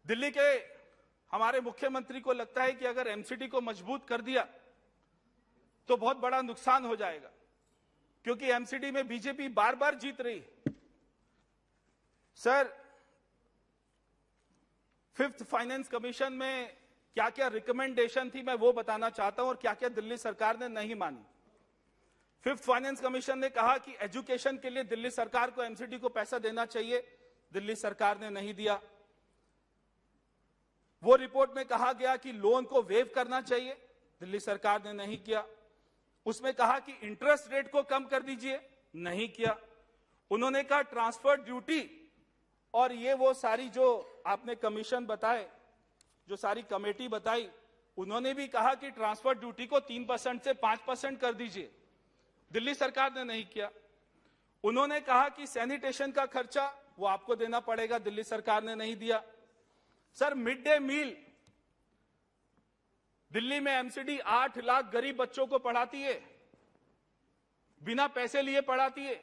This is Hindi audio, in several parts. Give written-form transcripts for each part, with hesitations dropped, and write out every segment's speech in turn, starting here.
दिल्ली के हमारे मुख्यमंत्री को लगता है कि अगर एमसीडी को मजबूत कर दिया तो बहुत बड़ा नुकसान हो जाएगा, क्योंकि एमसीडी में बीजेपी बार बार जीत रही है। सर, फिफ्थ फाइनेंस कमीशन में क्या क्या रिकमेंडेशन थी मैं वो बताना चाहता हूं और क्या क्या दिल्ली सरकार ने नहीं मानी। फिफ्थ फाइनेंस कमीशन ने कहा कि एजुकेशन के लिए दिल्ली सरकार को एमसीडी को पैसा देना चाहिए, दिल्ली सरकार ने नहीं दिया। वो रिपोर्ट में कहा गया कि लोन को वेव करना चाहिए, दिल्ली सरकार ने नहीं किया। उसमें कहा कि इंटरेस्ट रेट को कम कर दीजिए, नहीं किया। उन्होंने कहा ट्रांसफर ड्यूटी और ये वो सारी जो आपने कमीशन बताए, जो सारी कमेटी बताई, उन्होंने भी कहा कि ट्रांसफर ड्यूटी को 3% से 5% कर दीजिए, दिल्ली सरकार ने नहीं किया। उन्होंने कहा कि सैनिटेशन का खर्चा वो आपको देना पड़ेगा, दिल्ली सरकार ने नहीं दिया। Sir, mid day meal, Delhi में एमसीडी 8 लाख गरीब बच्चों को पढ़ाती है, बिना पैसे लिए पढ़ाती है,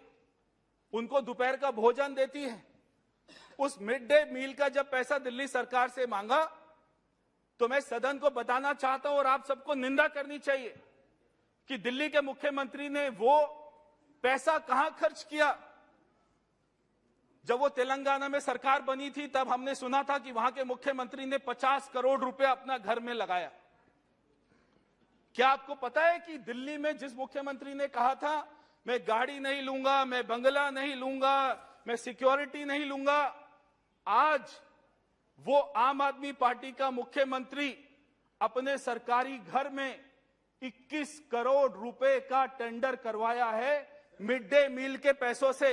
उनको दोपहर का भोजन देती है। उस मिड डे मील का जब पैसा दिल्ली सरकार से मांगा तो मैं सदन को बताना चाहता हूं और आप सबको निंदा करनी चाहिए कि दिल्ली के मुख्यमंत्री ने वो पैसा कहां खर्च किया। जब वो तेलंगाना में सरकार बनी थी तब हमने सुना था कि वहां के मुख्यमंत्री ने 50 करोड़ रुपए अपना घर में लगाया। क्या आपको पता है कि दिल्ली में जिस मुख्यमंत्री ने कहा था मैं गाड़ी नहीं लूंगा, मैं बंगला नहीं लूंगा, मैं सिक्योरिटी नहीं लूंगा, आज वो आम आदमी पार्टी का मुख्यमंत्री अपने सरकारी घर में 21 करोड़ रुपए का टेंडर करवाया है मिड डे मील के पैसों से।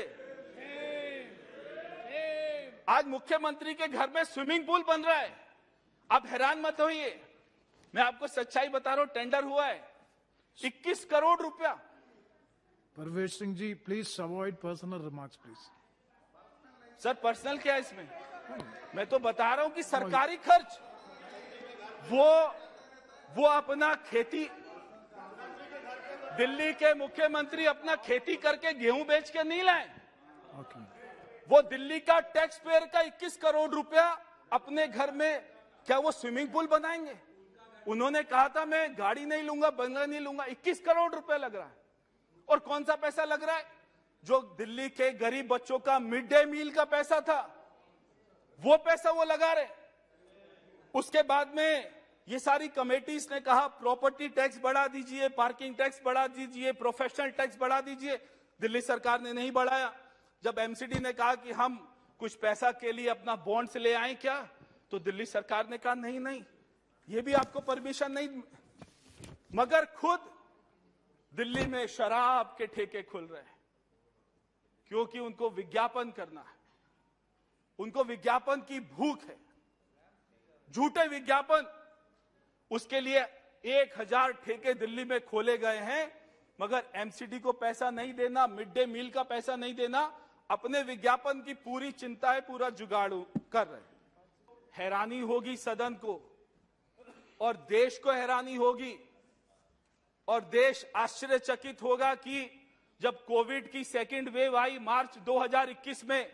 आज मुख्यमंत्री के घर में स्विमिंग पूल बन रहा है। आप हैरान मत होइए, मैं आपको सच्चाई बता रहा हूं, टेंडर हुआ है 21 करोड़ रुपया। Parvesh Singh ji, please avoid personal remarks please. Sir, personal क्या है इसमें? मैं तो बता रहा हूं कि सरकारी खर्च वो अपना खेती, दिल्ली के मुख्यमंत्री अपना खेती करके गेहूं बेच के नहीं लाए। वो दिल्ली का टैक्स पेयर का 21 करोड़ रुपया अपने घर में क्या वो स्विमिंग पूल बनाएंगे? उन्होंने कहा था मैं गाड़ी नहीं लूंगा, बंगला नहीं लूंगा। 21 करोड़ रुपया लग रहा है। और कौन सा पैसा लग रहा है? जो दिल्ली के गरीब बच्चों का मिड डे मील का पैसा था, वो पैसा वो लगा रहे। उसके बाद में ये सारी कमेटीज ने कहा प्रॉपर्टी टैक्स बढ़ा दीजिए, पार्किंग टैक्स बढ़ा दीजिए, प्रोफेशनल टैक्स बढ़ा दीजिए, दिल्ली सरकार ने नहीं बढ़ाया। जब एमसीडी ने कहा कि हम कुछ पैसा के लिए अपना बॉन्ड से ले आए क्या, तो दिल्ली सरकार ने कहा नहीं नहीं, ये भी आपको परमिशन नहीं। मगर खुद दिल्ली में शराब के ठेके खुल रहे हैं क्योंकि उनको विज्ञापन करना है, उनको विज्ञापन की भूख है, झूठे विज्ञापन। उसके लिए 1000 ठेके दिल्ली में खोले गए हैं, मगर एमसीडी को पैसा नहीं देना, मिड डे मील का पैसा नहीं देना, अपने विज्ञापन की पूरी चिंता है, पूरा जुगाड़ कर रहे हैं। हैरानी होगी सदन को और देश को हैरानी होगी और देश आश्चर्यचकित होगा कि जब कोविड की सेकेंड वेव आई मार्च 2021 में,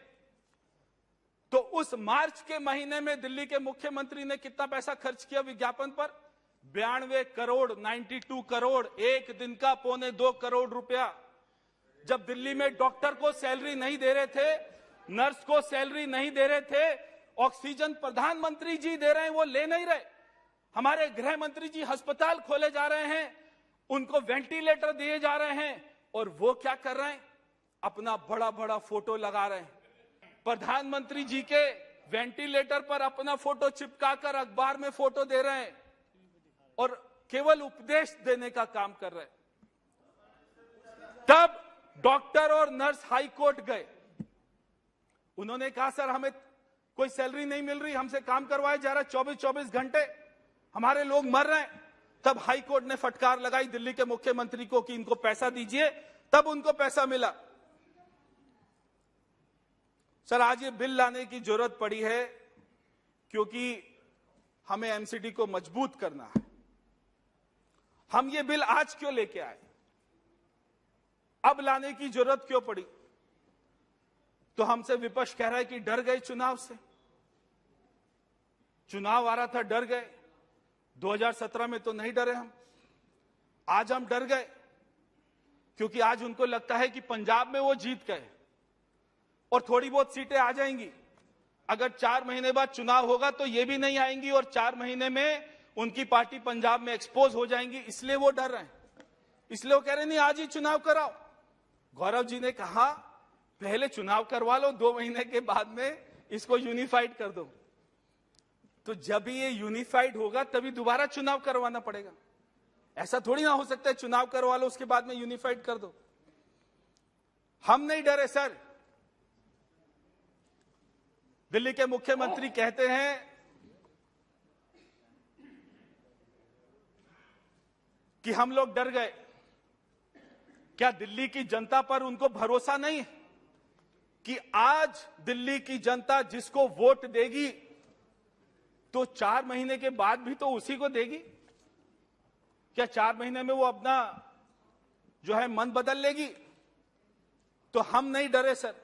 तो उस मार्च के महीने में दिल्ली के मुख्यमंत्री ने कितना पैसा खर्च किया विज्ञापन पर? 92 करोड़, 92 करोड़, एक दिन का 1.25 करोड़ रुपया। जब दिल्ली में डॉक्टर को सैलरी नहीं दे रहे थे, नर्स को सैलरी नहीं दे रहे थे, ऑक्सीजन प्रधानमंत्री जी दे रहे हैं, वो ले नहीं रहे। हमारे गृह मंत्री जी अस्पताल खोले जा रहे हैं, उनको वेंटिलेटर दिए जा रहे हैं, और वो क्या कर रहे हैं? अपना बड़ा बड़ा फोटो लगा रहे हैं। प्रधानमंत्री जी के वेंटिलेटर पर अपना फोटो चिपकाकर अखबार में फोटो दे रहे हैं और केवल उपदेश देने का काम कर रहे हैं। तब डॉक्टर और नर्स हाई कोर्ट गए, उन्होंने कहा सर हमें कोई सैलरी नहीं मिल रही, हमसे काम करवाया जा रहा है 24-24 घंटे, हमारे लोग मर रहे हैं। तब हाई कोर्ट ने फटकार लगाई दिल्ली के मुख्यमंत्री को कि इनको पैसा दीजिए, तब उनको पैसा मिला। सर, आज ये बिल लाने की जरूरत पड़ी है क्योंकि हमें एमसीडी को मजबूत करना है। हम ये बिल आज क्यों लेके आए, अब लाने की जरूरत क्यों पड़ी? तो हमसे विपक्ष कह रहा है कि डर गए चुनाव से। चुनाव आ रहा था, डर गए। 2017 में तो नहीं डरे हम, आज हम डर गए, क्योंकि आज उनको लगता है कि पंजाब में वो जीत गए और थोड़ी बहुत सीटें आ जाएंगी। अगर 4 महीने बाद चुनाव होगा तो ये भी नहीं आएंगी और 4 महीने में उनकी पार्टी पंजाब में एक्सपोज हो जाएंगी, इसलिए वो डर रहे हैं। इसलिए वो कह रहे नहीं, आज ही चुनाव कराओ। गौरव जी ने कहा पहले चुनाव करवा लो, 2 महीने के बाद में इसको यूनिफाइड कर दो। तो जब ये यूनिफाइड होगा तभी दोबारा चुनाव करवाना पड़ेगा। ऐसा थोड़ी ना हो सकता है चुनाव करवा लो उसके बाद में यूनिफाइड कर दो। हम नहीं डरे सर। दिल्ली के मुख्यमंत्री कहते हैं कि हम लोग डर गए। क्या दिल्ली की जनता पर उनको भरोसा नहीं है कि आज दिल्ली की जनता जिसको वोट देगी तो 4 महीने के बाद भी तो उसी को देगी? क्या 4 महीने में वो अपना जो है मन बदल लेगी? तो हम नहीं डरे सर।